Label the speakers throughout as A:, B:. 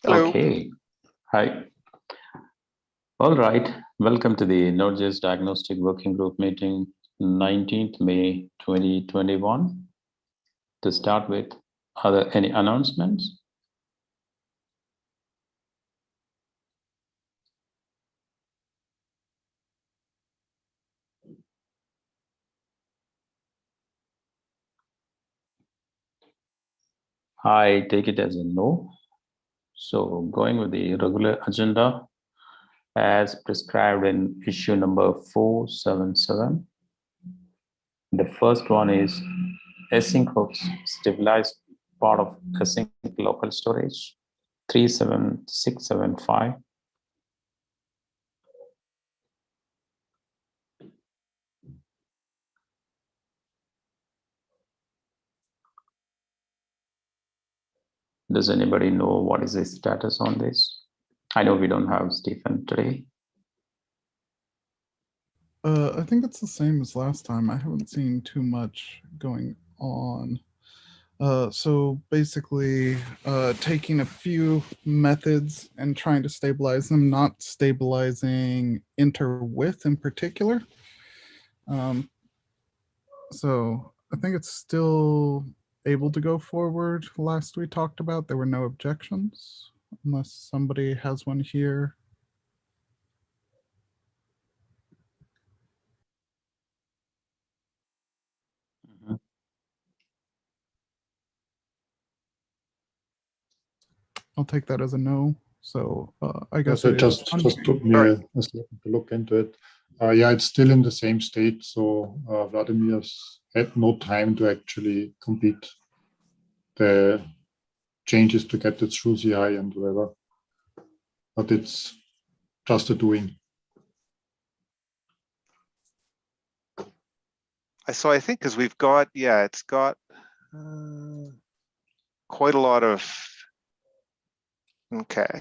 A: Hello.
B: Okay. Hi. All right. Welcome to the node.js Diagnostic Working Group meeting, 19th May 2021. To start with, are there any announcements? I take it as a no. So going with the regular agenda as prescribed in issue number 477. The first one is async hooks stabilized part of async local storage 37675. Does anybody know what is the status on this? I know we don't have Stephen today.
C: I think it's the same as last time. I haven't seen too much going on. So basically, taking a few methods and trying to stabilize them, not stabilizing inter with in particular. So I think it's still able to go forward. Last we talked about, there were no objections, unless somebody has one here. I'll take that as a no. So I guess
A: So just took me a second to look into it. Yeah, it's still in the same state. So Vladimir's had no time to actually complete the changes to get it through CI and whatever. But it's just a doing.
D: So I think because we've got, it's got quite a lot of, okay.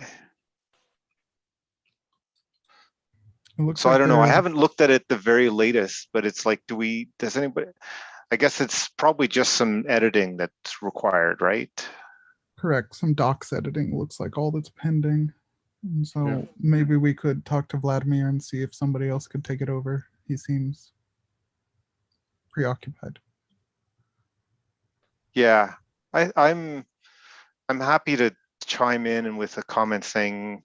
D: So I don't know, I haven't looked at it the very latest, but it's like, does anybody, I guess it's probably just some editing that's required, right?
C: Correct, some docs editing looks like all that's pending. And so maybe we could talk to Vladimir and see if somebody else could take it over. He seems preoccupied.
D: Yeah, I'm happy to chime in and with a comment saying,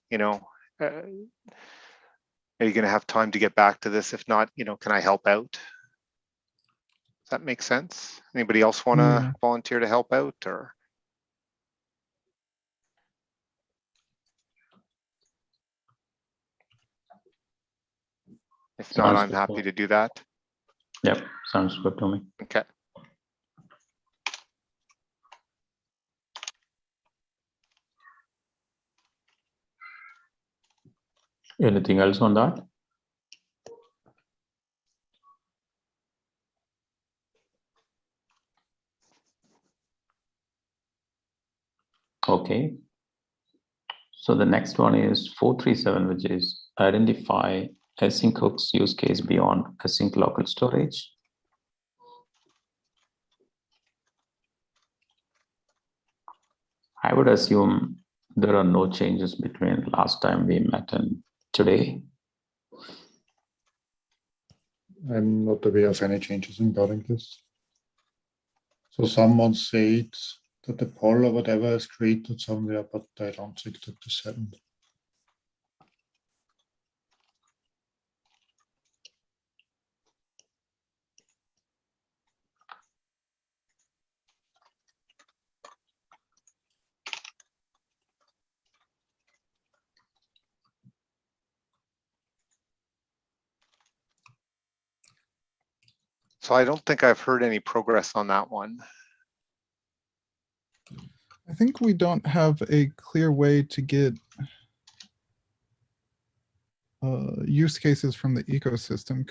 D: are you going to have time to get back to this? If not, can I help out? Does that make sense? Anybody else want to volunteer to help out, or? If not, I'm happy to do that.
B: Yep, sounds good to me.
D: Okay.
B: Anything else on that? Okay. So the next one is 437, which is identify async hooks use case beyond async local storage. I would assume there are no changes between last time we met and today.
A: I'm not aware of any changes regarding this. So someone said that the poll or whatever is created somewhere, but I don't think that this happened.
D: So I don't think I've heard any progress on that one.
C: I think we don't have a clear way to get use cases from the ecosystem,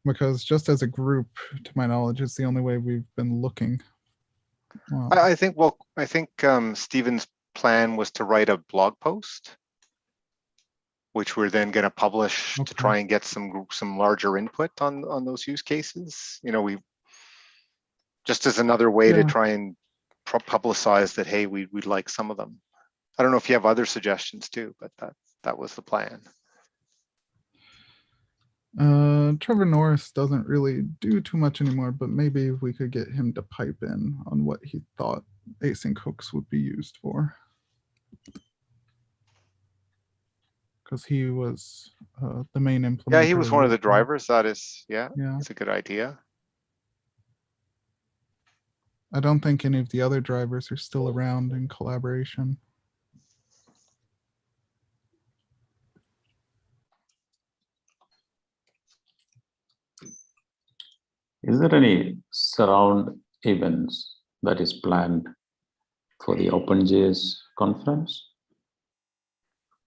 C: because just as a group, to my knowledge, it's the only way we've been looking.
D: I think Stephen's plan was to write a blog post, which we're then going to publish to try and get some larger input on those use cases. We just as another way to try and publicize that, hey, we'd like some of them. I don't know if you have other suggestions too, but that was the plan.
C: Trevor Norris doesn't really do too much anymore, but maybe we could get him to pipe in on what he thought async hooks would be used for. Because he was the main implementer.
D: Yeah, he was one of the
C: with them.
D: drivers. That is, yeah,
C: Yeah.
D: it's a good idea.
C: I don't think any of the other drivers are still around in collaboration.
B: Is there any surround events that is planned for the OpenJS conference?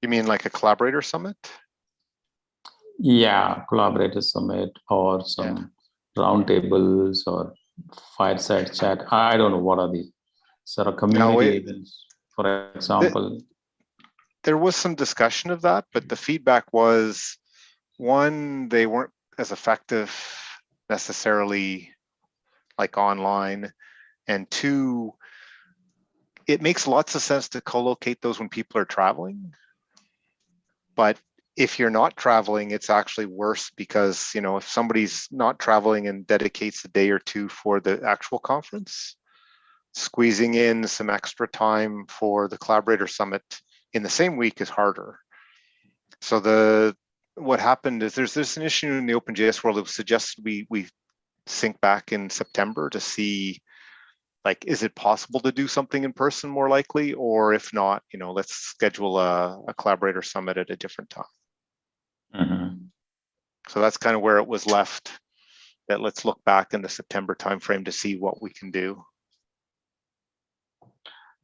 D: You mean like a collaborator summit?
B: Yeah, collaborator summit or some roundtables or fireside chat. I don't know what are the sort of community events, for example.
D: There was some discussion of that, but the feedback was, one, they weren't as effective necessarily like online, and two, it makes lots of sense to co-locate those when people are traveling. But if you're not traveling, it's actually worse because, you know, if somebody's not traveling and dedicates a day or two for the actual conference, squeezing in some extra time for the collaborator summit in the same week is harder. So what happened is there's an issue in the OpenJS world. It was suggested we sync back in September to see, like, is it possible to do something in person more likely, or if not, you know, let's schedule a collaborator summit at a different time.
B: Mm-hmm.
D: So that's kind of where it was left, that let's look back in the September timeframe to see what we can do.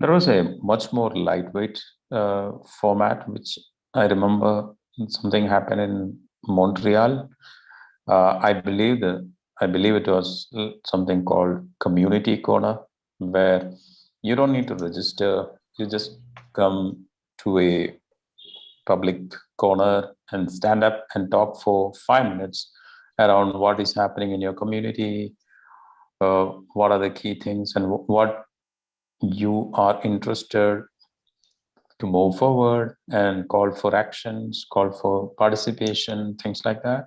B: There was a much more lightweight format, which I remember something happened in Montreal. I believe it was something called Community Corner, where you don't need to register. You just come to a public corner and stand up and talk for 5 minutes around what is happening in your community, what are the key things, and what you are interested to move forward, and call for actions, call for participation, things like that.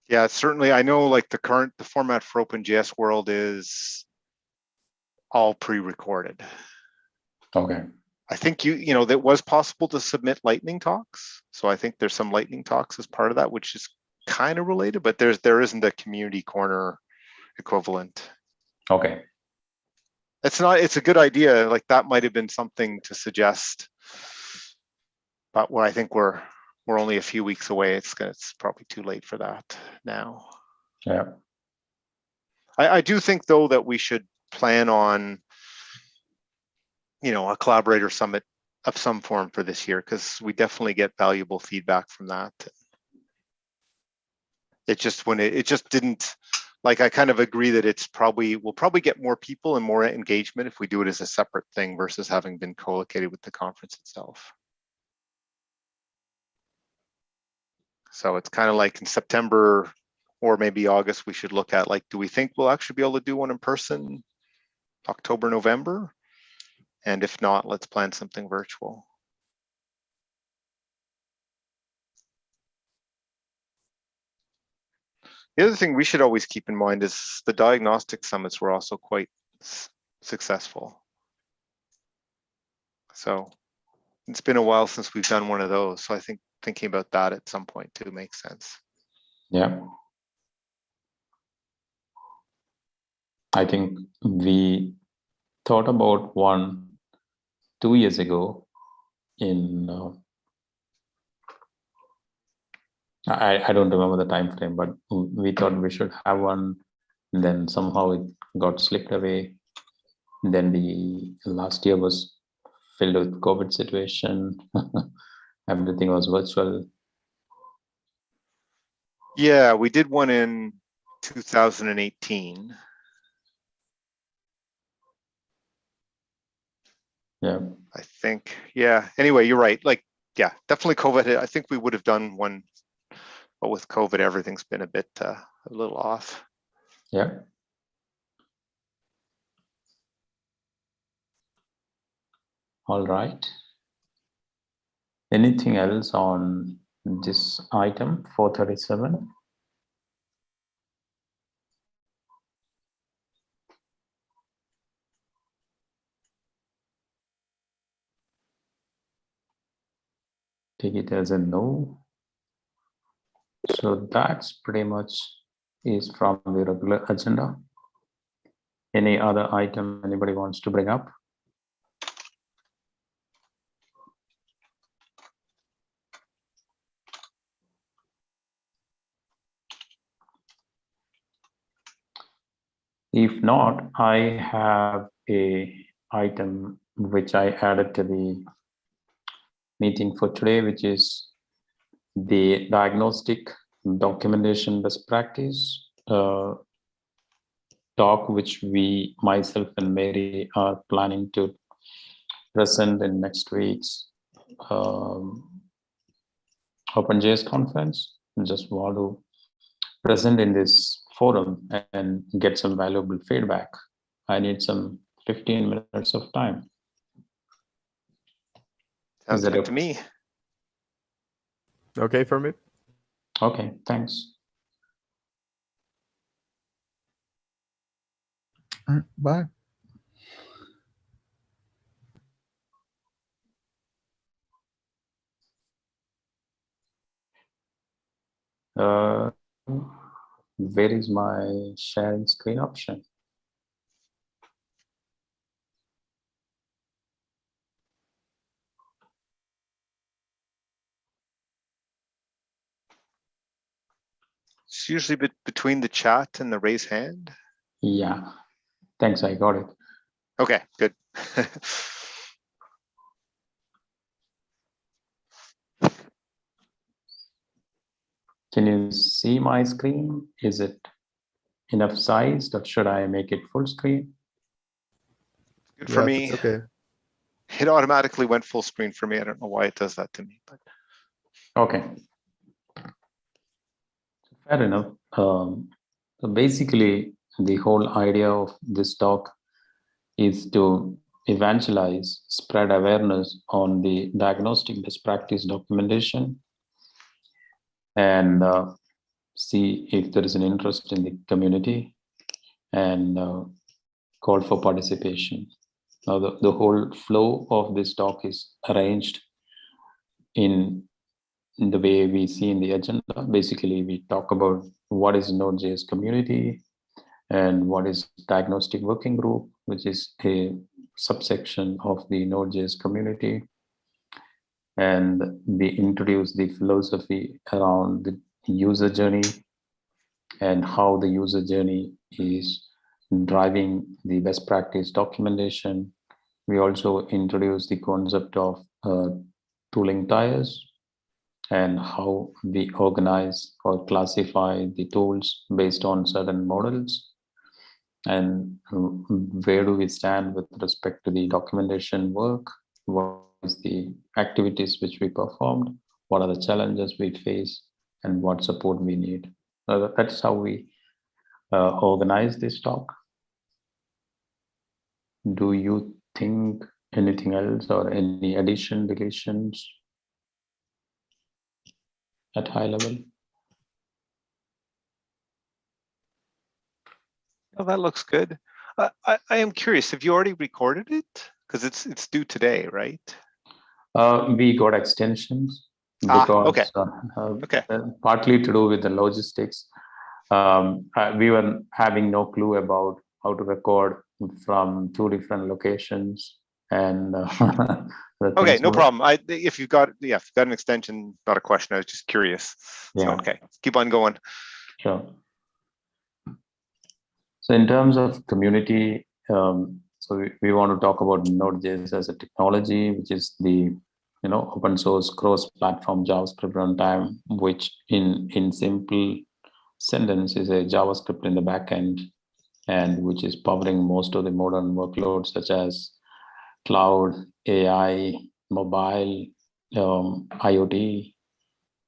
D: Yeah, certainly. I know, like, the format for OpenJS world is all pre-recorded.
B: Okay.
D: I think you know, that was possible to submit lightning talks. So I think there's some lightning talks as part of that, which is kind of related, but there isn't a community corner equivalent.
B: Okay.
D: It's a good idea. Like, that might have been something to suggest, but I think we're only a few weeks away. It's probably too late for that now.
B: Yeah.
D: I do think, though, that we should plan on, you know, a collaborator summit of some form for this year, because we definitely get valuable feedback from that. It just didn't, like, I kind of agree that we'll probably get more people and more engagement if we do it as a separate thing versus having been co-located with the conference itself. So it's kind of like in September or maybe August, we should look at, like, do we think we'll actually be able to do one in person October, November? And if not, let's plan something virtual. The other thing we should always keep in mind is the diagnostic summits were also quite successful. So it's been a while since we've done one of those. So I think thinking about that at some point too makes sense.
B: Yeah. I think we thought about 2 years ago in I don't remember the time frame, but we thought we should have one, and then somehow it got slipped away. Then the last year was filled with COVID situation. Everything was virtual.
D: Yeah, we did one in 2018.
B: Yeah.
D: I think, yeah. Anyway, you're right. Like, yeah, definitely COVID. I think we would have done one, but with COVID, everything's been a little off.
B: Yeah. All right. Anything else on this item 437? Take it as a no. So that's pretty much is from the regular agenda. Any other item anybody wants to bring up? If not, I have a item which I added to the meeting for today, which is the diagnostic documentation best practice talk, which myself and Mary are planning to present in next week's OpenJS conference. Just want to present in this forum and get some valuable feedback. I need some 15 minutes of time.
D: Sounds good to me.
E: Okay for me.
B: Okay, thanks.
C: All right, bye.
B: Where is my sharing screen option?
D: It's usually between the chat and the raise hand.
B: Yeah, thanks, I got it.
D: Okay, good.
B: Can you see my screen? Is it enough sized or should I make it full screen?
D: Good for me.
E: It's okay.
D: It automatically went full screen for me. I don't know why it does that to me, but
B: Okay. Fair enough. So basically, the whole idea of this talk is to evangelize, spread awareness on the diagnostic best practice documentation and see if there is an interest in the community and call for participation. Now, the whole flow of this talk is arranged in the way we see in the agenda. Basically, we talk about what is Node.js community and what is diagnostic working group, which is a subsection of the Node.js community. And we introduce the philosophy around the user journey and how the user journey is driving the best practice documentation. We also introduce the concept of tooling tiers and how we organize or classify the tools based on certain models, and where do we stand with respect to the documentation work, what is the activities which we performed, what are the challenges we face, and what support we need. That's how we organize this talk. Do you think anything else or any addition, deletions at high level?
D: oh, that looks good. I am curious. Have you already recorded it? Because it's due today, right?
B: We got extensions because
D: okay. Okay.
B: Partly to do with the logistics. We were having no clue about how to record from two different locations, and
D: Okay, no problem. If you've got an extension, not a question. I was just curious.
B: Yeah.
D: So, okay, keep on going.
B: Sure. So in terms of community, so we want to talk about Node.js as a technology, which is the open source cross-platform JavaScript runtime, which in simple sentence is a JavaScript in the backend, and which is powering most of the modern workloads such as cloud, AI, mobile, IoT,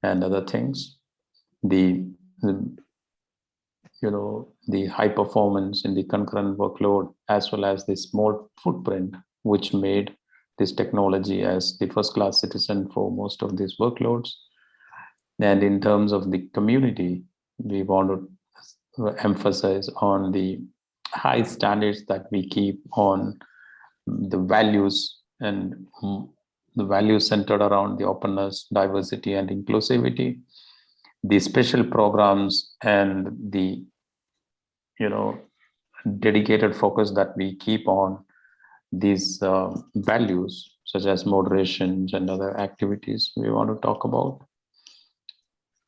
B: and other things. The high performance in the concurrent workload, as well as the small footprint, which made this technology as the first-class citizen for most of these workloads. And in terms of the community, we want to emphasize on the high standards that we keep on the values, and the values centered around the openness, diversity, and inclusivity, the special programs, and the dedicated focus that we keep on these values, such as moderations and other activities we want to talk about.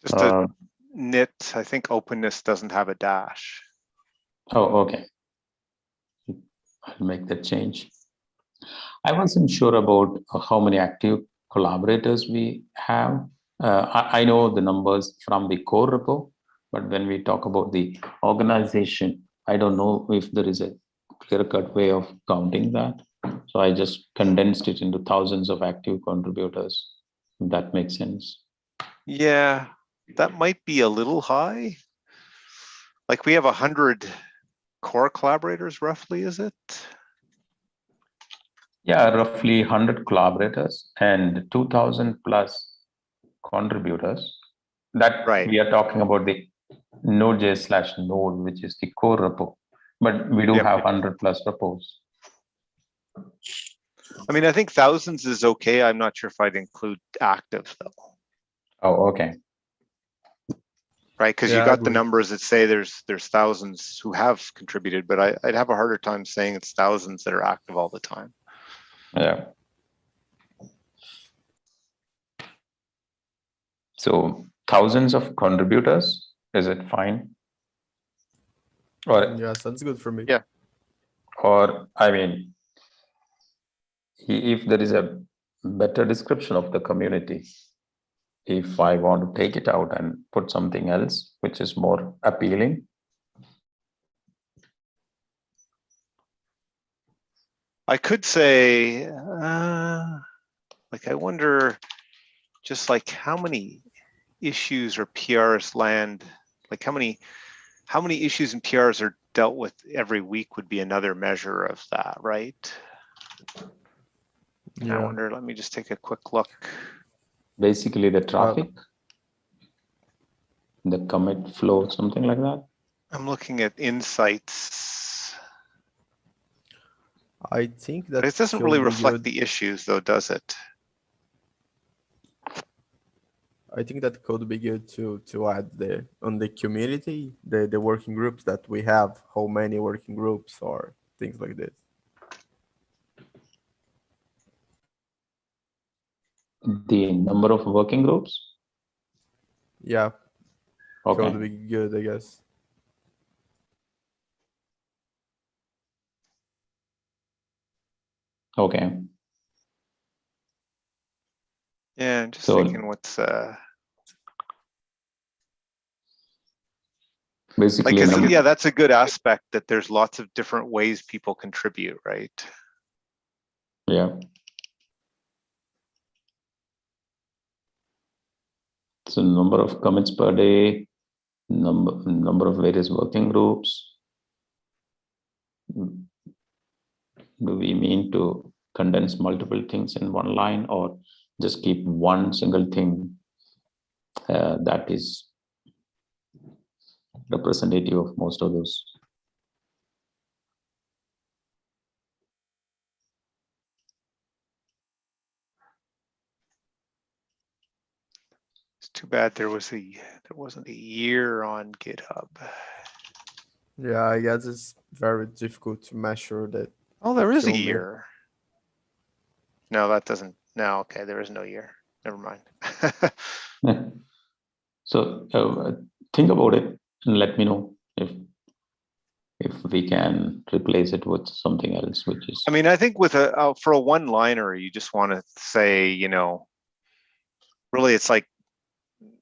D: Just a nit, I think openness doesn't have a dash.
B: Oh, okay. I'll make that change. I wasn't sure about how many active collaborators we have. I know the numbers from the core repo, but when we talk about the organization, I don't know if there is a clear-cut way of counting that. So I just condensed it into thousands of active contributors, if that makes sense.
D: Yeah, that might be a little high. Like we have 100 core collaborators roughly, is it?
B: Yeah, roughly 100 collaborators and 2,000 plus contributors. That
D: Right.
B: we are talking about the node.js/node, which is the core repo, but we do
D: Yep.
B: have 100 plus repos.
D: I mean, I think thousands is okay. I'm not sure if I'd include active though.
B: Oh, okay.
D: Right, because
E: Yeah,
D: you
E: I
D: got the
E: agree.
D: numbers that say there's thousands who have contributed, but I'd have a harder time saying it's thousands that are active all the time.
B: Yeah. So thousands of contributors, is it fine? Or,
E: Yes, that's good for me.
D: Yeah.
B: or I mean, if there is a better description of the community, if I want to take it out and put something else which is more appealing.
D: I could say, like, I wonder just like how many issues or PRs land, like how many issues and PRs are dealt with every week would be another measure of that, right? I
E: Yeah.
D: wonder, let me just take a quick look.
B: Basically the traffic, the commit flow, something like that.
D: I'm looking at insights.
E: I think that
D: But it doesn't
E: could
D: really
E: be
D: reflect
E: good.
D: the issues though, does it?
E: I think that could be good to add on the community, the working groups that we have, how many working groups or things like this.
B: The number of working groups.
E: Yeah,
B: Okay.
E: could be good, I guess.
B: Okay.
D: Yeah, I'm just
B: So
D: thinking what's
B: basically,
D: like, 'cause, yeah, that's a good aspect that there's lots of different ways people contribute, right?
B: yeah. So number of commits per day, number of various working groups. Do we mean to condense multiple things in one line, or just keep one single thing that is representative of most of those?
D: It's too bad there wasn't a year on GitHub.
E: Yeah, I guess it's very difficult to measure that.
D: Oh, there is a
E: Kill me.
D: year. No, that doesn't. No, okay, there is no year. Never mind.
B: So think about it and let me know if we can replace it with something else, which is.
D: I mean, I think with for a one-liner, you just want to say, you know, really, it's like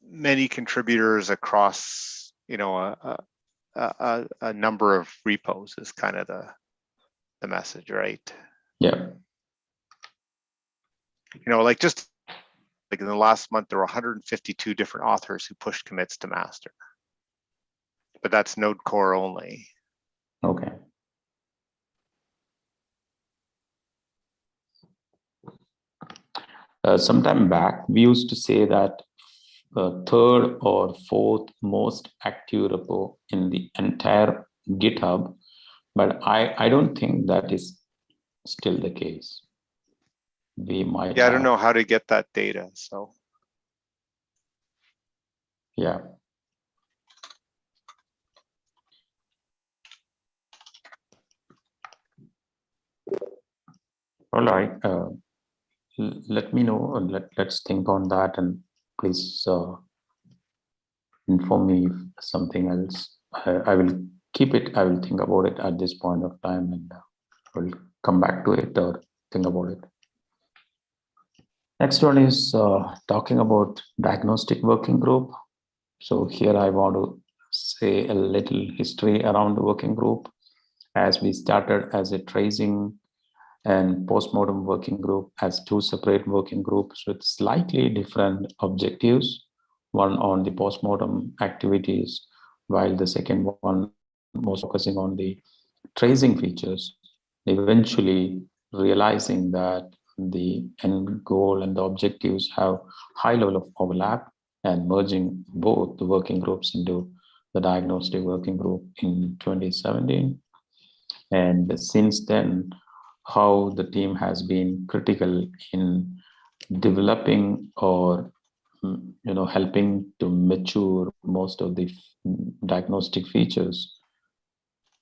D: many contributors across, you know, a number of repos is kind of the message, right?
B: Yeah.
D: You know, like just like in the last month, there were 152 different authors who pushed commits to master, but that's node core only.
B: Okay. Sometime back, we used to say that third or fourth most active repo in the entire GitHub, but I don't think that is still the case. We might
D: Yeah, I don't know how to get that data, so.
B: Yeah. All right. Let me know. Let's think on that, and please inform me if something else. I will keep it. I will think about it at this point of time, and I will come back to it or think about it. Next one is talking about diagnostic working group. So here I want to say a little history around the working group. As we started as a tracing and postmortem working group as two separate working groups with slightly different objectives, one on the postmortem activities, while the second one was focusing on the tracing features, eventually realizing that the end goal and the objectives have high level of overlap, and merging both the working groups into the diagnostic working group in 2017. And since then, how the team has been critical in developing or helping to mature most of the diagnostic features,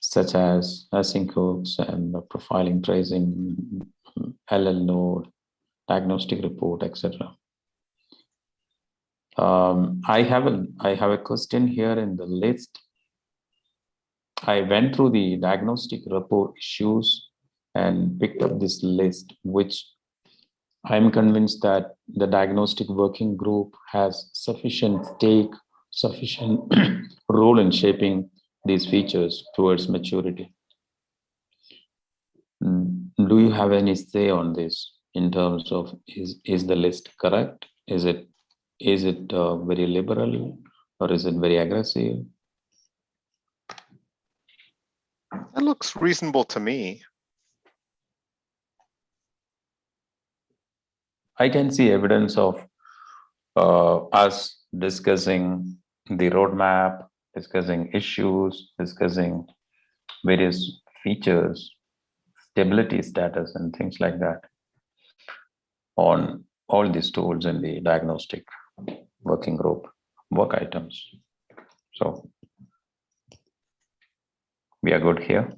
B: such as async hooks and profiling, tracing, LL node, diagnostic report, etc. I have a question here in the list. I went through the diagnostic report issues and picked up this list, which I'm convinced that the diagnostic working group has sufficient role in shaping these features towards maturity. Do you have any say on this in terms of is the list correct? Is it very liberal or is it very aggressive?
D: That looks reasonable to me.
B: I can see evidence of us discussing the roadmap, discussing issues, discussing various features, stability status, and things like that on all these tools in the diagnostic working group work items. So we are good here.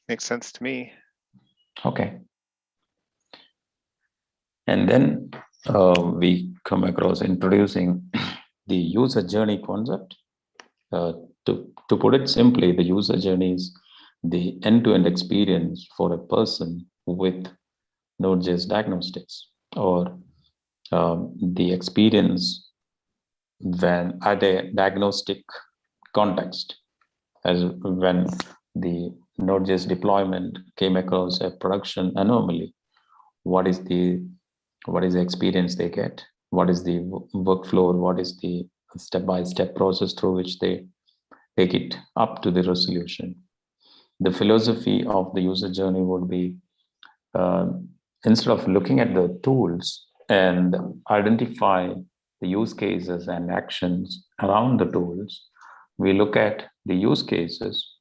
D: Makes sense to me.
B: Okay. And then we come across introducing the user journey concept. To put it simply, the user journey is the end-to-end experience for a person with node.js diagnostics, or the experience when at a diagnostic context, as when the node.js deployment came across a production anomaly. What is the experience they get? What is the workflow? What is the step-by-step process through which they take it up to the resolution? The philosophy of the user journey would be instead of looking at the tools and identify the use cases and actions around the tools, we look at the use cases,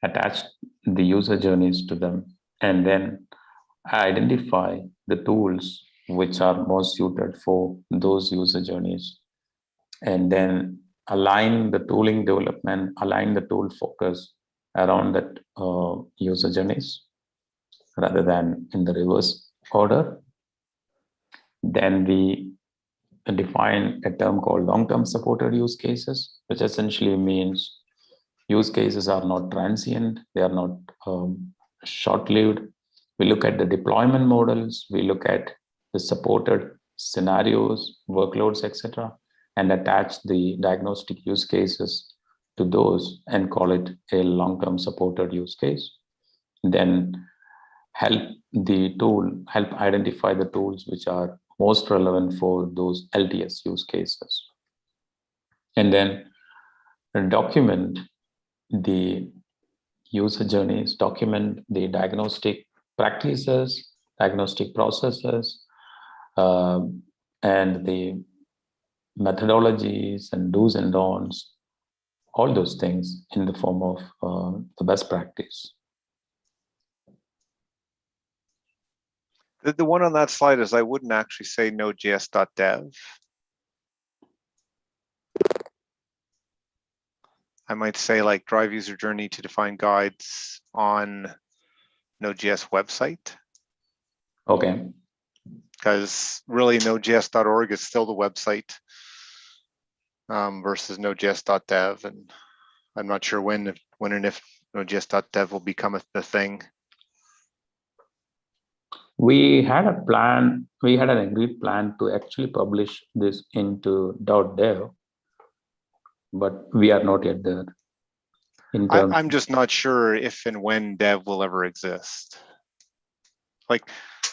B: attach the user journeys to them, and then identify the tools which are most suited for those user journeys, and then align the tooling development, align the tool focus around that user journeys rather than in the reverse order. Then we define a term called long-term supported use cases, which essentially means use cases are not transient, they are not short-lived. We look at the deployment models, we look at the supported scenarios, workloads, etc., and attach the diagnostic use cases to those and call it a long-term supported use case. Then help identify the tools which are most relevant for those LTS use cases. And then document the user journeys, document the diagnostic practices, diagnostic processes, and the methodologies and do's and don'ts, all those things in the form of the best practice.
D: The one on that slide is I wouldn't actually say node.js.dev. I might say like drive user journey to define guides on Node.js website.
B: Okay.
D: Because really node.js.org is still the website versus node.js.dev. And I'm not sure when and if node.js.dev will become a thing.
B: We had a plan, we had an agreed plan to actually publish this into .dev, but we are not yet there.
D: I'm just not sure if and when dev will ever exist. Like,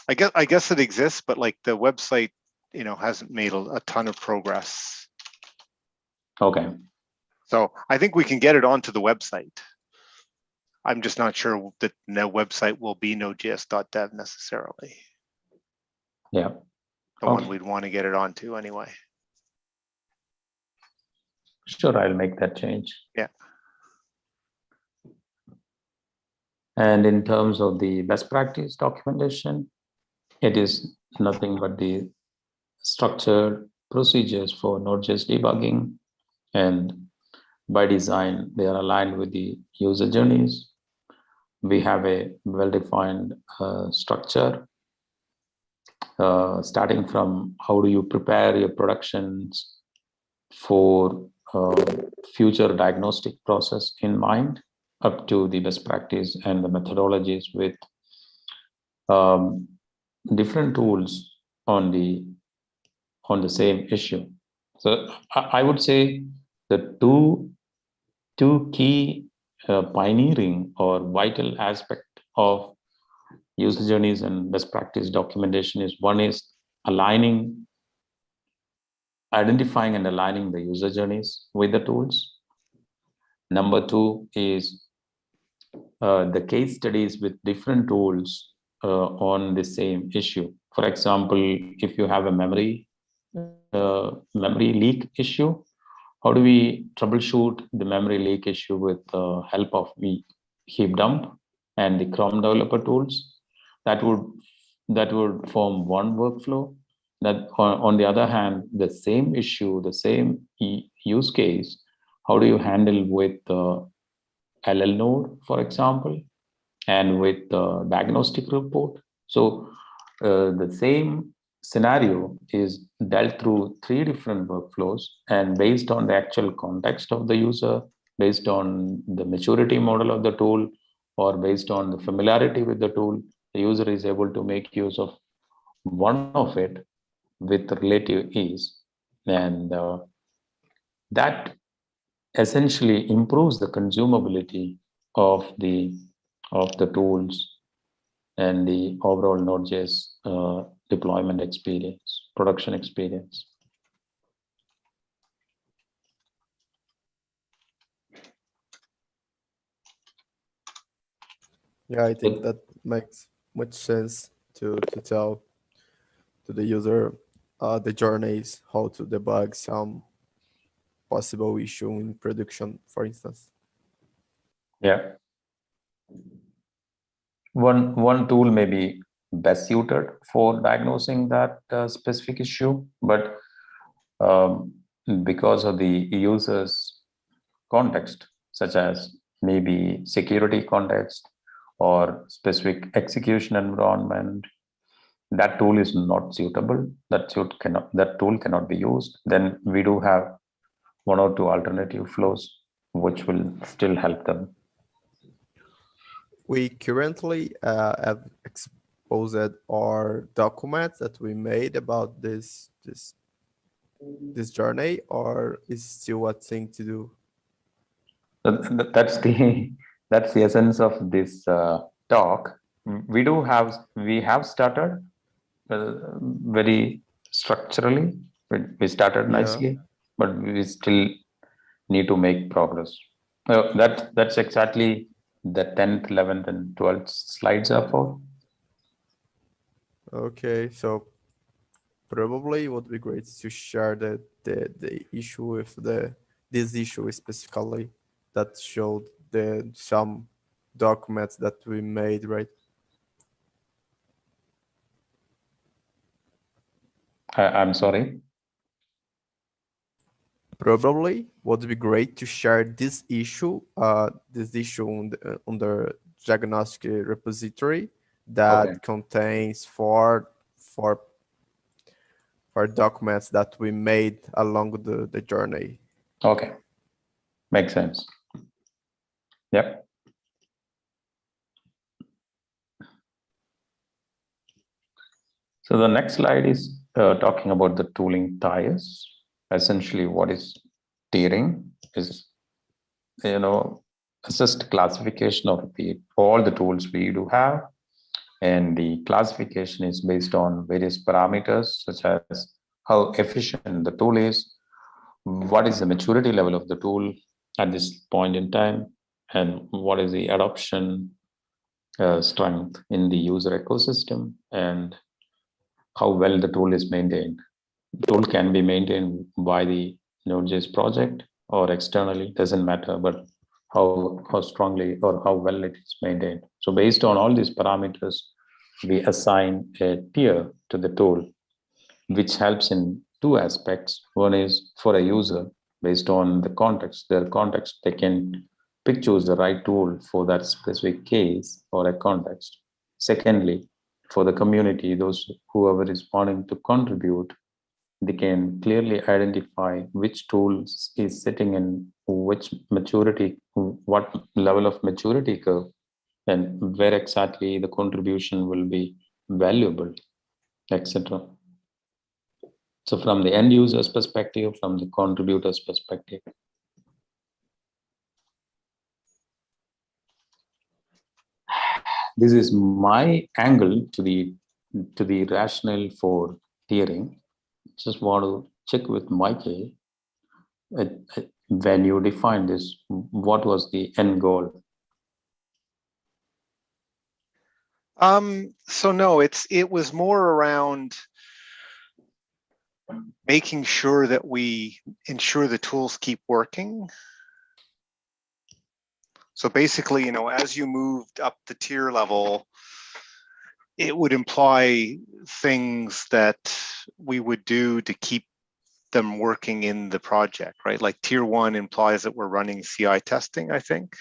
D: I guess it exists, but like the website, you know, hasn't made a ton of progress.
B: Okay.
D: So I think we can get it onto the website. I'm just not sure that no website will be node.js.dev necessarily.
B: Yeah.
D: The one we'd want to get it onto anyway.
B: Sure, I'll make that change.
D: Yeah.
B: And in terms of the best practice documentation, it is nothing but the structured procedures for Node.js debugging. And by design, they are aligned with the user journeys. We have a well-defined structure, starting from how do you prepare your productions for future diagnostic process in mind, up to the best practice and the methodologies with different tools on the same issue. So I would say the two key pioneering or vital aspect of user journeys and best practice documentation is, one is identifying and aligning the user journeys with the tools. Number two is the case studies with different tools on the same issue. For example, if you have a memory leak issue, how do we troubleshoot the memory leak issue with the help of the heap dump and the Chrome developer tools? That would form one workflow. That on the other hand, the same issue, the same use case, how do you handle with LL node, for example, and with the diagnostic report? So the same scenario is dealt through three different workflows, and based on the actual context of the user, based on the maturity model of the tool, or based on the familiarity with the tool, the user is able to make use of one of it with relative ease. And that essentially improves the consumability of the tools and the overall Node.js deployment experience, production experience.
E: Yeah, I think that makes much sense to tell to the user the journeys, how to debug some possible issue in production, for instance.
B: Yeah. One tool may be best suited for diagnosing that specific issue, but because of the user's context, such as maybe security context or specific execution environment, that tool is not suitable. That tool cannot be used. Then we do have one or two alternative flows which will still help them.
E: We currently have exposed our documents that we made about this journey, or is still a thing to do?
B: That's the essence of this talk. We have started very structurally. We started nicely, but we still need to make progress. That's exactly the 10th, 11th, and 12th slides are for.
E: Okay, so probably it would be great to share the issue with this issue specifically that showed some documents that we made, right?
B: I'm sorry.
E: Probably would be great to share this issue on the diagnostic repository that
B: Okay.
E: contains four documents that we made along the journey.
B: Okay. Makes sense. Yep. So the next slide is talking about the tooling tiers. Essentially, what is tiering is, assist classification of all the tools we do have. And the classification is based on various parameters, such as how efficient the tool is, what is the maturity level of the tool at this point in time, and what is the adoption strength in the user ecosystem, and how well the tool is maintained. The tool can be maintained by the node.js project or externally, doesn't matter, but how strongly or how well it is maintained. So based on all these parameters, we assign a tier to the tool, which helps in two aspects. One is for a user, based on the context, their context, they can choose the right tool for that specific case or a context. Secondly, for the community, whoever is wanting to contribute, they can clearly identify which tools is sitting in which maturity, what level of maturity curve, and where exactly the contribution will be valuable, etc. So from the end user's perspective, from the contributor's perspective. This is my angle to the rationale for tiering. Just want to check with Michael. When you defined this, what was the end goal?
D: So no, it was more around making sure that we ensure the tools keep working. So basically, as you moved up the tier level, it would imply things that we would do to keep them working in the project, right? Like tier 1 implies that we're running CI testing, I think.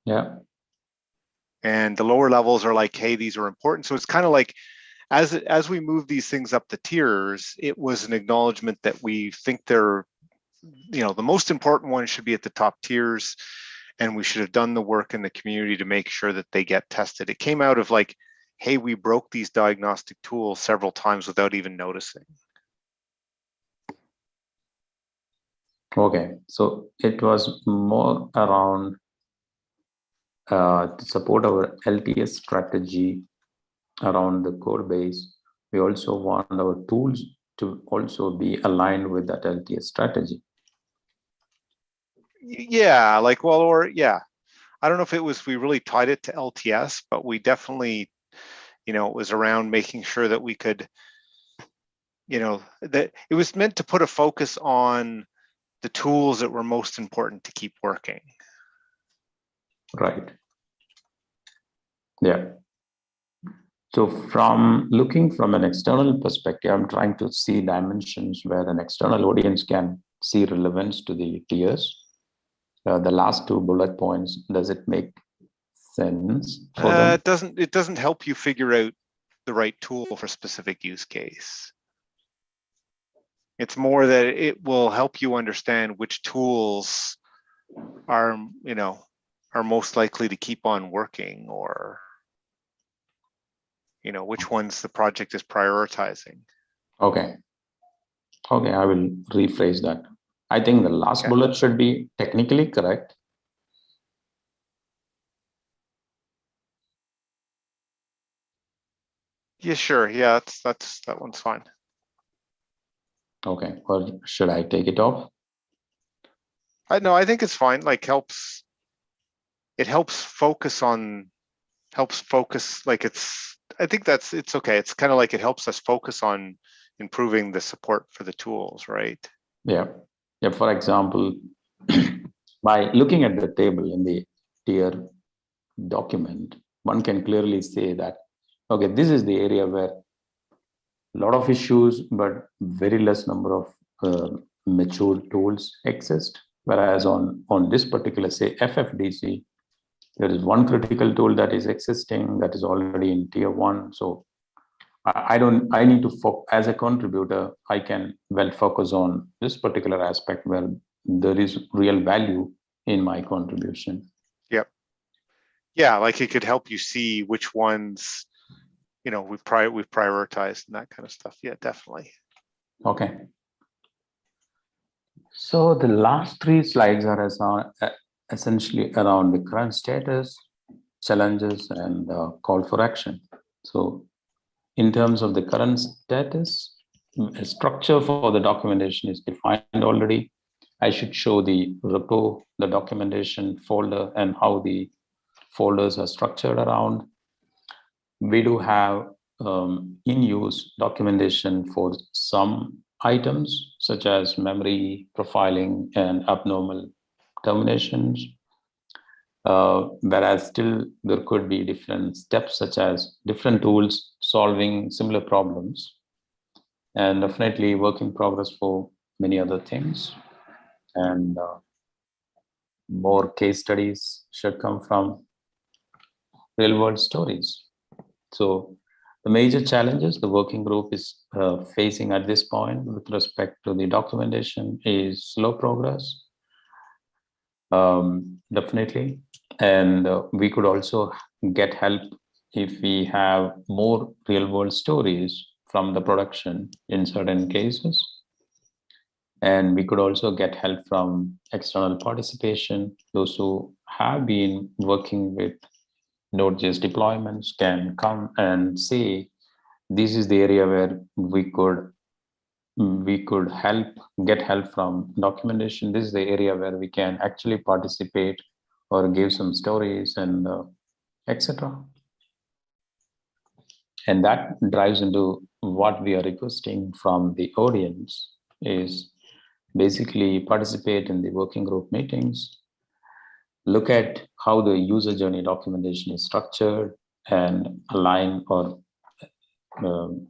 B: Yeah.
D: And the lower levels are like, hey, these are important. So it's kind of like, as we move these things up the tiers, it was an acknowledgement that we think they're, the most important ones should be at the top tiers, and we should have done the work in the community to make sure that they get tested. It came out of like, hey, we broke these diagnostic tools several times without even noticing.
B: Okay, so it was more around to support our LTS strategy around the code base. We also want our tools to also be aligned with that LTS strategy.
D: Yeah, like, well, or yeah, I don't know if it was, we really tied it to LTS, but we definitely, it was around making sure that we could, that it was meant to put a focus on the tools that were most important to keep working.
B: Right. Yeah. So from looking from an external perspective, I'm trying to see dimensions where an external audience can see relevance to the tiers. The last two bullet points, does it make sense for them?
D: It doesn't help you figure out the right tool for a specific use case. It's more that it will help you understand which tools are, are most likely to keep on working, or, which ones the project is prioritizing.
B: Okay. Okay, I will rephrase that. I think the last bullet should be technically correct.
D: Yeah, sure. Yeah, that one's fine.
B: Okay, or should I take it off?
D: No, I think it's fine. Like, helps it helps focus like I think it's okay. It's kind of like it helps us focus on improving the support for the tools, right?
B: Yeah. Yeah. For example, by looking at the table in the tier document, one can clearly say that, okay, this is the area where a lot of issues, but very less number of mature tools exist. Whereas on this particular, say, FFDC, there is one critical tool that is existing that is already in tier 1. So I need to, as a contributor, I can well focus on this particular aspect where there is real value in my contribution.
D: Yep. Yeah, like it could help you see which ones, we've prioritized and that kind of stuff. Yeah, definitely.
B: Okay. So the last 3 slides are essentially around the current status, challenges, and call for action. So in terms of the current status, a structure for the documentation is defined already. I should show the repo, the documentation folder, and how the folders are structured around. We do have in-use documentation for some items, such as memory, profiling, and abnormal terminations. Whereas still there could be different steps, such as different tools solving similar problems, and definitely work in progress for many other things. And more case studies should come from real world stories. So the major challenges the working group is facing at this point with respect to the documentation is slow progress, definitely. And we could also get help if we have more real world stories from the production in certain cases. And we could also get help from external participation. Those who have been working with node.js deployments can come and say, this is the area where we could get help from documentation. This is the area where we can actually participate or give some stories and etc. And that drives into what we are requesting from the audience is basically participate in the working group meetings, look at how the user journey documentation is structured, and align or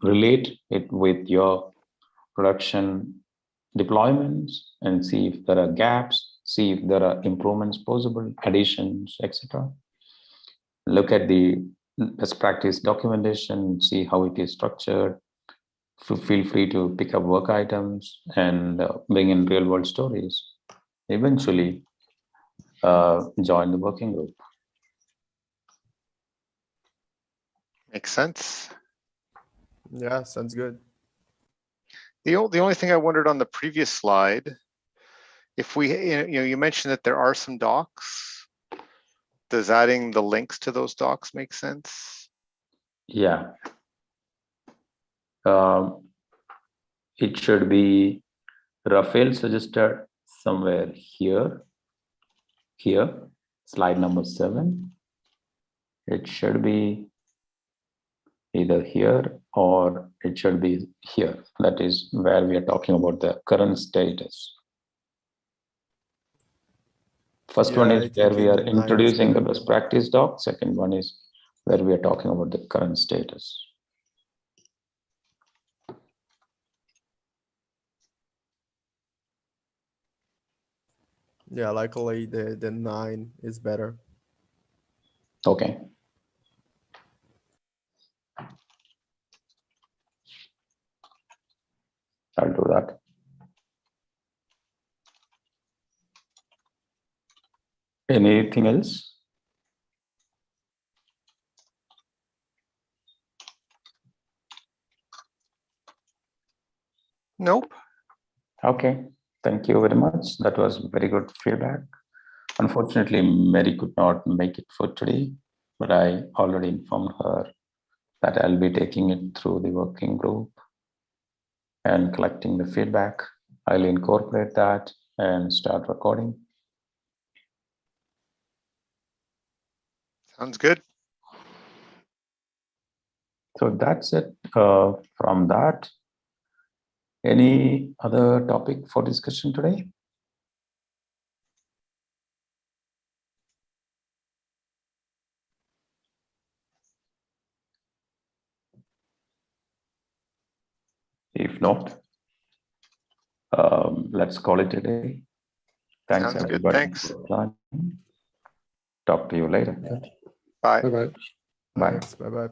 B: relate it with your production deployments, and see if there are gaps, see if there are improvements possible, additions, etc. Look at the best practice documentation, see how it is structured. Feel free to pick up work items and bring in real world stories. Eventually, join the working group.
D: Makes sense.
E: Yeah, sounds good.
D: The only thing I wondered on the previous slide, if we, you mentioned that there are some docs. Does adding the links to those docs make sense?
B: Yeah. It should be, Rafael suggested somewhere here, slide number 7. It should be either here or it should be here. That is where we are talking about the current status. First one is where we are introducing the best practice doc. Second one is where we are talking about the current status.
E: Yeah, likely the 9 is better.
B: Okay. I'll do that. Anything else?
D: Nope.
B: Okay, thank you very much. That was very good feedback. Unfortunately, Mary could not make it for today, but I already informed her that I'll be taking it through the working group and collecting the feedback. I'll incorporate that and start recording.
D: Sounds good.
B: So that's it from that. Any other topic for discussion today? If not, let's call it a day. Thanks
D: Sounds good.
B: everybody
D: Thanks.
B: for joining. Talk to you later.
D: Bye.
A: Bye-bye.
B: Bye.
E: Thanks. Bye bye.